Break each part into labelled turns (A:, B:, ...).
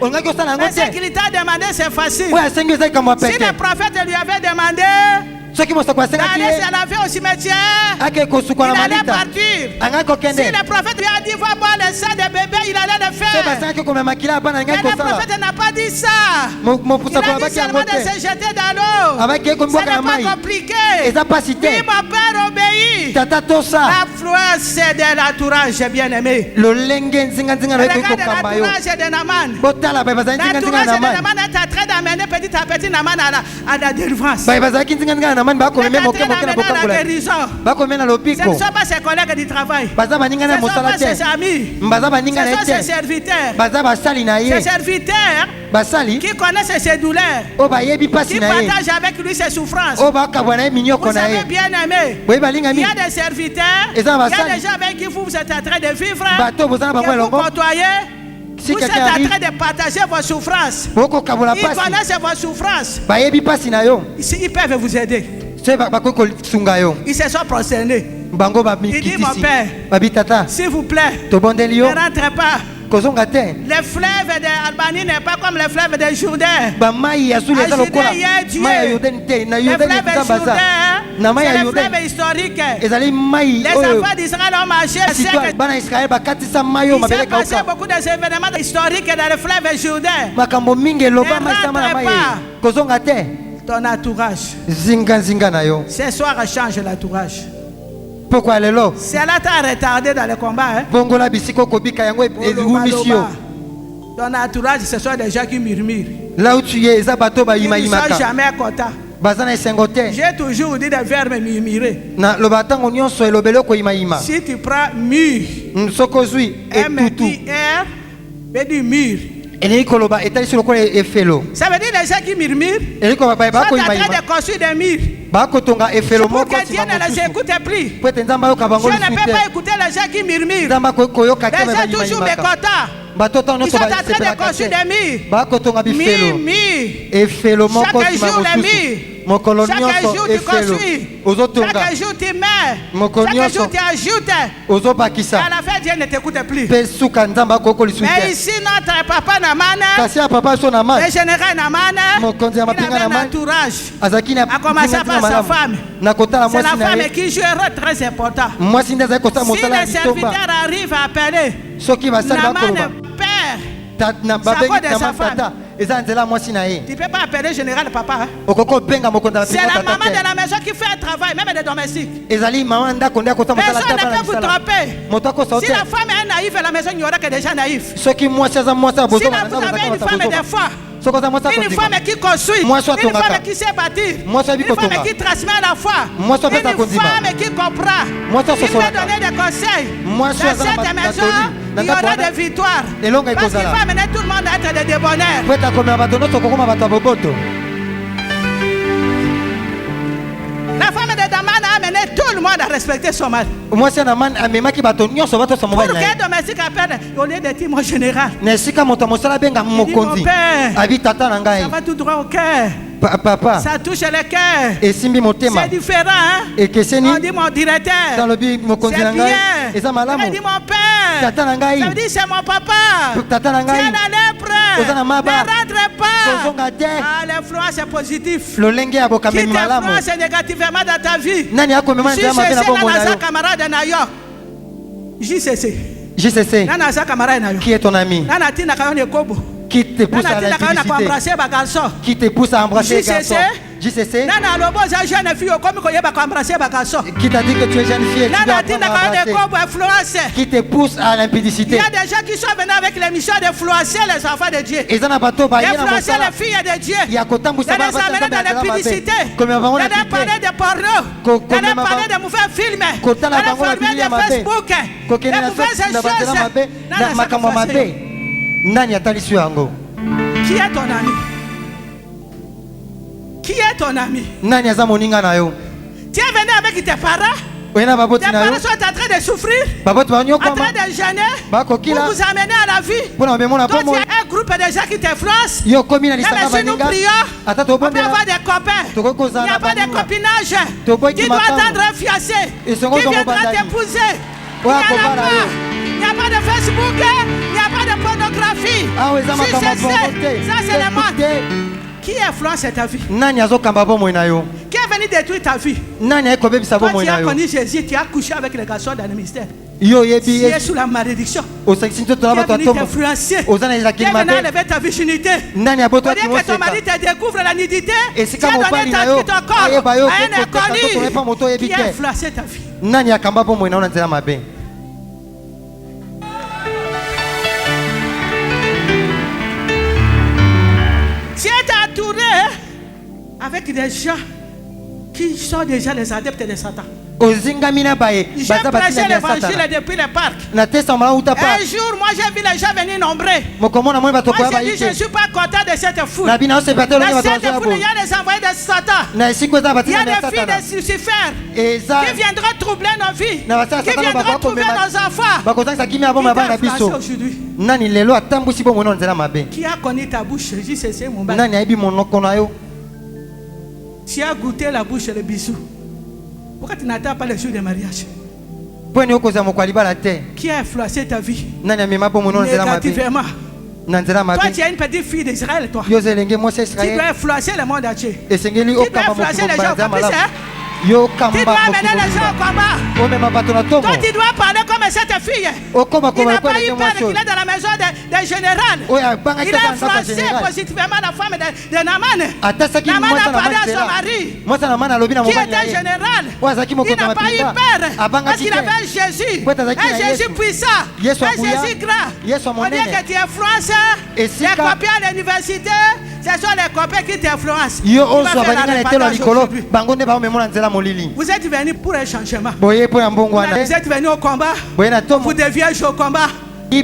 A: Mais ce qu'il t'a demandé, c'est facile. Si le prophète lui avait demandé d'aller se laver au cimetière, il allait partir. Si le prophète lui a dit va boire le sang de bébé, il allait le faire. Mais le prophète n'a pas dit ça. Il a dit seulement de se jeter dans l'eau. Ce n'est pas compliqué. Oui, mon père obéit. L'influence de l'entourage, bien aimé. Regardez l'entourage de Naaman. L'entourage de Naaman est en train d'amener petit à petit Naaman à la délivrance. Ce ne sont pas ses collègues du travail. Ce ne sont pas ses amis. Ce sont ses serviteurs. Ses serviteurs qui connaissent ses douleurs, qui partagent avec lui ses souffrances. Vous savez, bien aimé, il y a des serviteurs, il y a des gens avec qui vous êtes en train de vivre, que vous côtoyez. Vous êtes en train de partager vos souffrances. Ils connaissent vos souffrances. Ils peuvent vous aider. Ils se sont prosternés. Il dit mon père, s'il vous plaît, ne rentrez pas. Le fleuve d'Albanie n'est pas comme le fleuve de Jourdain. Le fleuve Jourdain, c'est le fleuve historique. Les enfants d'Israël ont marché. Il s'est passé beaucoup d'événements historiques dans le fleuve Jourdain. Ne rentrez pas. Ton entourage. Ce soir, change l'entourage.
B: Pourquoi elle est là?
A: Cela t'a retardé dans le combat. Ton entourage, ce sont des gens qui murmurent.
B: Là où tu es, ils ne
A: sont jamais contents. J'ai toujours dit de faire me murmurer. Si tu prends mur, M-I-R, veut dire mur. Ça veut dire les gens qui murmurent sont en train de construire des murs. Pour que Dieu ne les écoute plus. Je ne peux pas écouter les gens qui murmurent. Les gens toujours mécontents. Ils sont en train de construire des murs. Chaque jour les murs. Chaque jour tu construis. Chaque jour tu mets. Chaque jour tu ajoutes. Et à la fin Dieu ne t'écoute plus. Mais ici notre papa Naaman, le général Naaman, il avait un entourage. A commencé par sa femme. C'est la femme qui joue un rôle très important. Si les serviteurs arrivent à appeler Naaman père, ça vaut de sa femme. Tu ne peux pas appeler général papa. C'est la maman de la maison qui fait un travail, même des domestiques. Personne ne peut vous tromper. Si la femme est naïve à la maison, il n'y aura que des gens naïfs. Si vous avez une femme des fois, une femme qui construit, une femme qui sait bâtir, une femme qui transmet la foi, une femme qui comprend, qui peut donner des conseils. Dans cette maison, il y aura des victoires. Parce qu'il va amener tout le monde à être des débonnaires. La femme de Naaman a amené tout le monde à respecter son mari. Pour qu'un domestique appelle, au lieu de dire mon général, il dit mon père, ça va tout droit au cœur.
B: Papa,
A: ça touche le cœur. C'est différent, hein? On dit mon directeur. C'est bien. On dit mon père. Ça veut dire c'est mon papa. Tiens la lèpre. Ne rentre pas. L'influence est positive. Qui t'influence négativement dans ta vie? JCC, camarade de Nayo.
B: JCC. Qui est ton ami? Qui te pousse à l'impudicité? Qui te pousse à embrasser les garçons? JCC. Qui t'a dit que tu es jeune fille et tu dois apprendre à embrasser? Qui te pousse à l'impudicité?
A: Il y a des gens qui sont venus avec la mission d'influencer les enfants de Dieu. D'influencer les filles de Dieu. De les amener dans l'impudicité. De les parler de porno. De les parler de mauvais films. De les parler de Facebook. De mauvaises choses. Qui est ton ami? Qui est ton ami? Tu es venu avec tes parents? Tes parents sont en train de souffrir, en train de gêner, pour vous amener à la vie. Toi, tu as un groupe de gens qui t'influencent. Même si nous prions, on peut avoir des copains. Il n'y a pas de copinage. Tu dois attendre un fiancé qui viendra t'épouser. Il n'y a pas de Facebook, il n'y a pas de
B: de pornographie. Ça c'est le monde. Qui influence ta vie? Qui est venu détruire ta vie? Toi tu as connu Jésus, tu as couché avec les garçons dans le mystère. Tu es sous la malédiction. Qui est venu t'influencer? Qui est venu enlever ta virginité? Au lieu que ton mari te découvre la nudité, tu as donné ton corps à un inconnu qui a influencé ta vie. Tu es entouré avec des gens qui sont déjà les adeptes de Satan. J'ai prêché l'évangile depuis le parc. Un jour, moi j'ai vu les gens venir nombreux. Moi j'ai dit, je ne suis pas content de cette foule. Dans cette foule, il y a des envoyés de Satan. Il y a des filles de Lucifer qui viendront troubler nos vies, qui viendront troubler nos enfants. Qui t'a influencé aujourd'hui? Qui a connu ta bouche? C'est mon bas. Tu as goûté la bouche et le bisou. Pourquoi tu n'attends pas le jour du mariage? Qui a influencé ta vie négativement? Toi, tu es une petite fille d'Israël, toi. Tu dois influencer le monde entier. Tu dois influencer les gens au combat. Tu dois amener les gens au combat. Toi, tu dois parler comme cette fille. Il n'a pas eu peur qu'il est dans la maison des généraux. Il a influencé positivement la femme de Naaman. Naaman a parlé à son mari, qui était général. Il n'a pas eu peur parce qu'il avait Jésus. Un Jésus puissant, un Jésus grand. Au lieu que tu influences les copains à l'université, ce sont les copains qui t'influencent. Vous êtes venus pour un changement. Vous êtes venus au combat. Vous deviez jouer au combat. Tu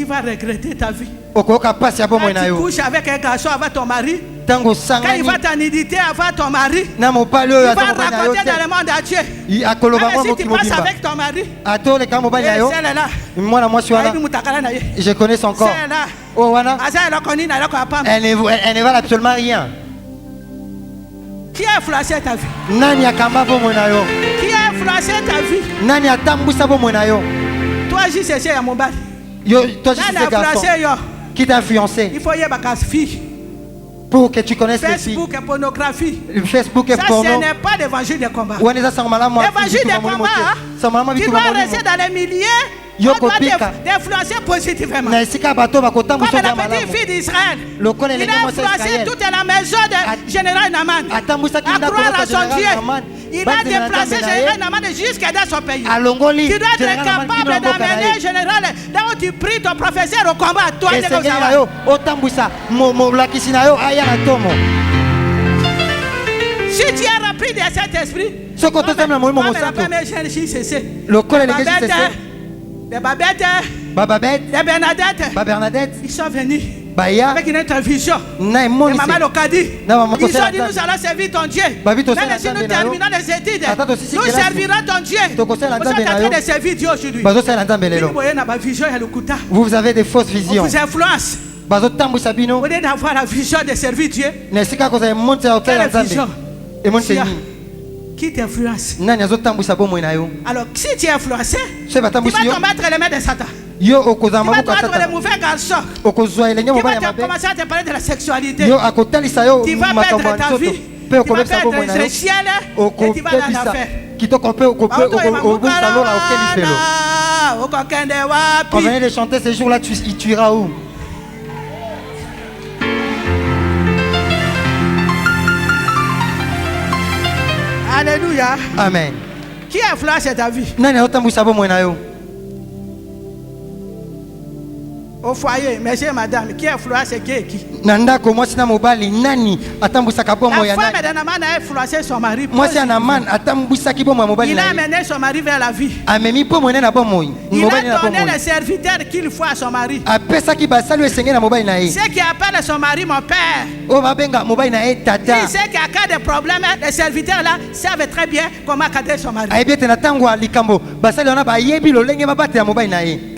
B: vas regretter ta vie. Quand tu couches avec un garçon avant ton mari, quand il va t'aniditer avant ton mari, il va raconter dans le monde entier. Même si tu passes avec ton mari, celle est là.
A: Je connais son corps. Elle ne valent absolument rien.
B: Qui a influencé ta vie? Qui a influencé ta vie? Toi, JCC à mon bar.
A: Qui t'a influencé?
B: Il faut y avoir des filles.
A: Pour que tu connaisses les filles.
B: Facebook et pornographie.
A: Facebook et porno.
B: Ça, ce n'est pas l'évangile de combat. L'évangile de combat, tu dois rester dans les milliers. On doit t'influencer positivement. Comme la petite fille d'Israël. Il a influencé toute la maison de général Naaman à croire à son Dieu. Il a déplacé général Naaman jusqu'à dans son pays. Tu dois être capable d'amener général là où tu pries ton professeur au combat. Toi, si tu es rempli de cet esprit, les Babette, les Bernadette, ils sont venus avec une autre vision. Maman Lokadi, ils ont dit nous allons servir ton Dieu. Même si nous terminons les études, nous servirons ton Dieu. Nous sommes en train de servir Dieu aujourd'hui.
A: Vous avez des fausses visions.
B: On vous influence. Au lieu d'avoir la vision de servir Dieu, quelle vision qui t'influence? Alors, si tu es influencé, tu vas tomber entre les mains de Satan. Tu vas tomber les mauvais garçons. Tu vas commencer à te parler de la sexualité. Tu vas perdre ta vie. Tu vas perdre le ciel et tu vas dans l'enfer.
A: On venait de chanter ces jours-là, tu iras où?
B: Alléluia.
A: Amen.
B: Qui influence ta vie? Au foyer, monsieur et madame, qui influence qui?
A: La femme
B: de Naaman a influencé son mari. Il a amené son mari vers la vie. Il a donné les serviteurs qu'il faut à son mari. Ceux qui appellent son mari mon père. Ceux qui a des problèmes, les serviteurs là savent très bien comment cadrer son mari. Quel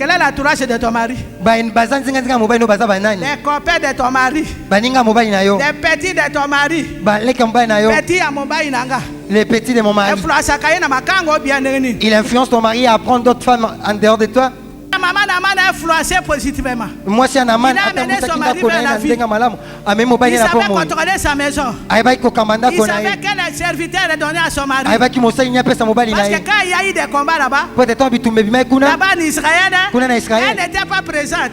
B: est l'entourage de ton mari? Les copains de ton mari. Les petits de ton mari. Petits à Mumbai Nanga.
A: Les petits de mon mari. Il influence ton mari à prendre d'autres femmes en dehors de toi.
C: maman a influencé positivement.
A: Moi c'est un amant.
C: Il a amené son mari vers la vie. Il savait contrôler sa maison. Il savait quel serviteur est donné à son mari. Parce que quand il y a eu des combats là-bas, là-bas en Israël, elle n'était pas présente.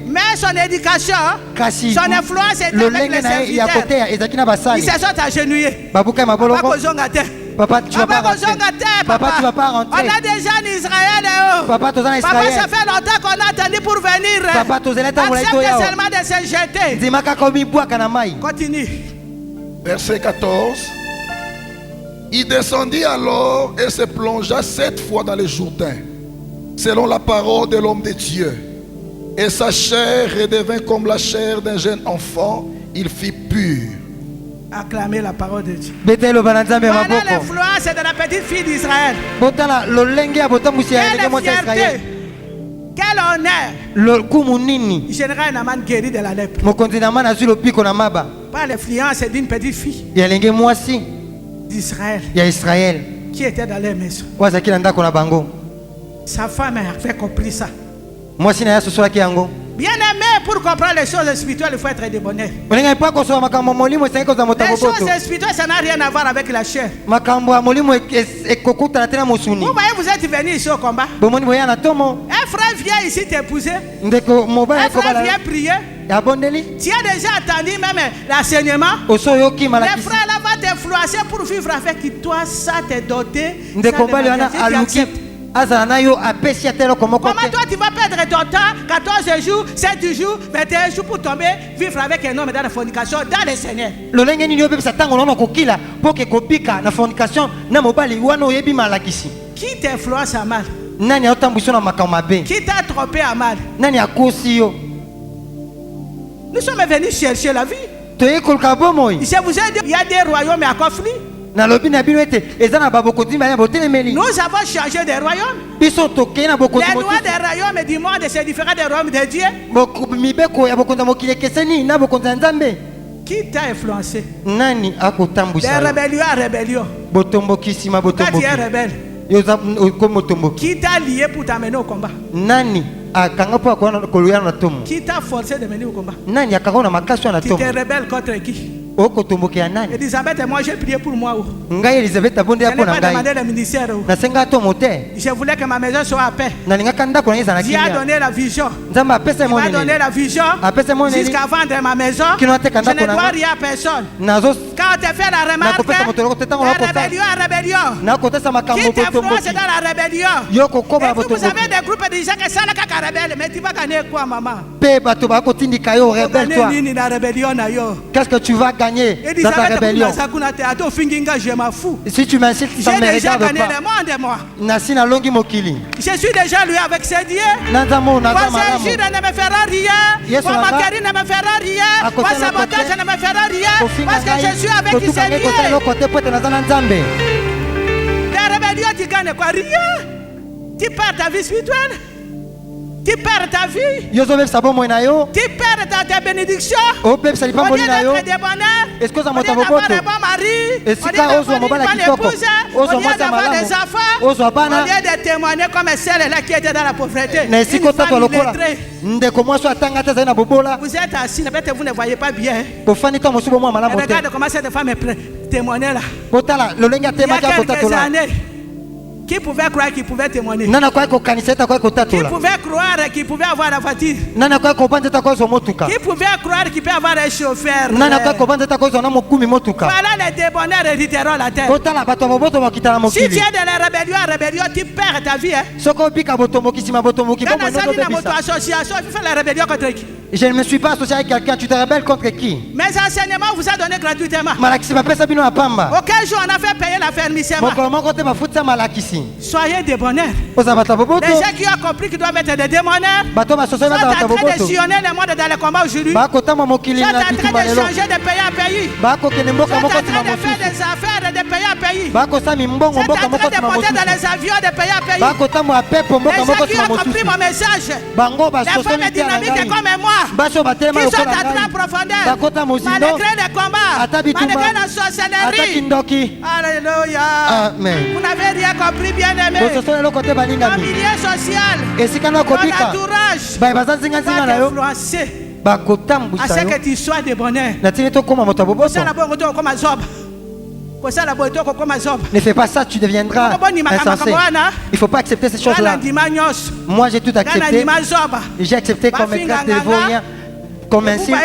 C: Mais son éducation, son influence était avec les serviteurs. Ils se sont agenouillés.
A: Papa, tu vas pas rentrer. Papa, tu vas pas rentrer.
C: On a des gens en Israël.
A: Papa,
C: ça fait longtemps qu'on a attendu pour venir.
A: Papa,
C: accepte seulement de se jeter. Continue.
D: Verset 14. Il descendit alors et se plongea 7 fois dans le Jourdain, selon la parole de l'homme de Dieu. Et sa chair redevint comme la chair d'un jeune enfant. Il fit pur.
C: Acclamer la parole de Dieu. Voilà l'influence de la petite fille d'Israël. Quelle fierté, quel honneur. Général Naman guéri de la lèpre. Par l'influence d'une petite fille d'Israël qui était dans les maisons. Sa femme avait compris ça. Bien aimé, pour comprendre les choses spirituelles, il faut être de bonheur. Les choses spirituelles, ça n'a rien à voir avec la chair. Vous voyez, vous êtes venu ici au combat. Un frère vient ici t'épouser. Un frère vient prier. Tu as déjà attendu même l'enseignement. Les frères là vont t'influencer pour vivre avec toi. Ça t'est doté. Comment toi tu vas perdre ton temps 14 jours, 7 jours, 21 jours pour tomber, vivre avec un homme dans la fornication, dans le Seigneur. Qui t'influence à mal? Qui t'a trompé à mal? Nous sommes venus chercher la vie. Je vous ai dit, il y a des royaumes à conflit. Nous avons changé de royaume. Les lois des royaumes du monde, c'est différent des royaumes de Dieu. Qui t'a influencé? De rébellion à rébellion. Quand tu es rebelle, qui t'a lié pour t'amener au combat? Qui t'a forcé de venir au combat? Tu t'es rebelle contre qui? Elisabeth et moi j'ai prié pour moi. Je n'ai pas demandé le ministère. Je voulais que ma maison soit à paix. Dieu a donné la vision. Il m'a donné la vision jusqu'à vendre ma maison. Je ne dois rien à personne. Quand on te fait la remarque, la rébellion à rébellion. Qui t'influence dans la rébellion? Et vous avez des groupes de gens qui sont là rebelles. Mais tu vas gagner quoi, maman?
A: Qu'est-ce que tu vas gagner dans ta rébellion? Si tu m'insistes, ça ne me regarde pas.
C: Je suis déjà lui avec ses dieux. Voici Jude ne me fera rien. Ma guérine ne me fera rien. Ma sabotage ne me fera rien. Parce que je suis avec qui c'est lié. La rébellion, tu gagnes quoi? Rien. Tu perds ta vie spirituelle. Tu perds ta vie. Tu perds ta bénédiction. Au lieu d'être des bonheurs, au lieu d'avoir un bon mari, au lieu d'avoir une bonne épouse, au lieu d'avoir des enfants, au lieu de témoigner comme celle-là qui était dans la pauvreté. Une femme illettrée. Vous êtes assis, peut-être vous ne voyez pas bien. Regardez comment cette femme est témoignée là. Il y a quelques années. Qui pouvait croire qu'il pouvait témoigner? Qui pouvait croire qu'il pouvait avoir la voiture? Qui pouvait croire qu'il peut avoir un chauffeur? Voilà les débonnaires hériteront la terre. Si tu es de la rébellion à rébellion, tu perds ta vie. Dans association, tu fais la rébellion contre qui?
A: Je ne me suis pas associé avec quelqu'un. Tu te rebelles contre qui?
C: Mes enseignements vous a donné gratuitement.
A: Aucun
C: jour on a fait payer l'affermissement. Soyez des bonheurs. Les gens qui ont compris qu'ils doivent être des démonneurs sont en train de sillonner le monde dans le combat aujourd'hui. Sont en train de changer de pays à pays. Sont en train de faire des affaires de pays à pays. Sont en train de monter dans les avions de pays à pays. Les gens qui ont compris mon message. Les femmes dynamiques comme moi. qui sont entrés en profondeur, malgré les combats, malgré la sorcellerie. Alléluia.
A: Amen.
C: Vous n'avez rien compris, bien-aimé. Ton milieu social, ton entourage va t'influencer à ce que tu sois de bonheur.
A: Ne fais pas ça, tu deviendras insensé. Il ne faut pas accepter ces choses-là. Moi, j'ai tout accepté. J'ai accepté comme un grâce de vaurien, comme un signe.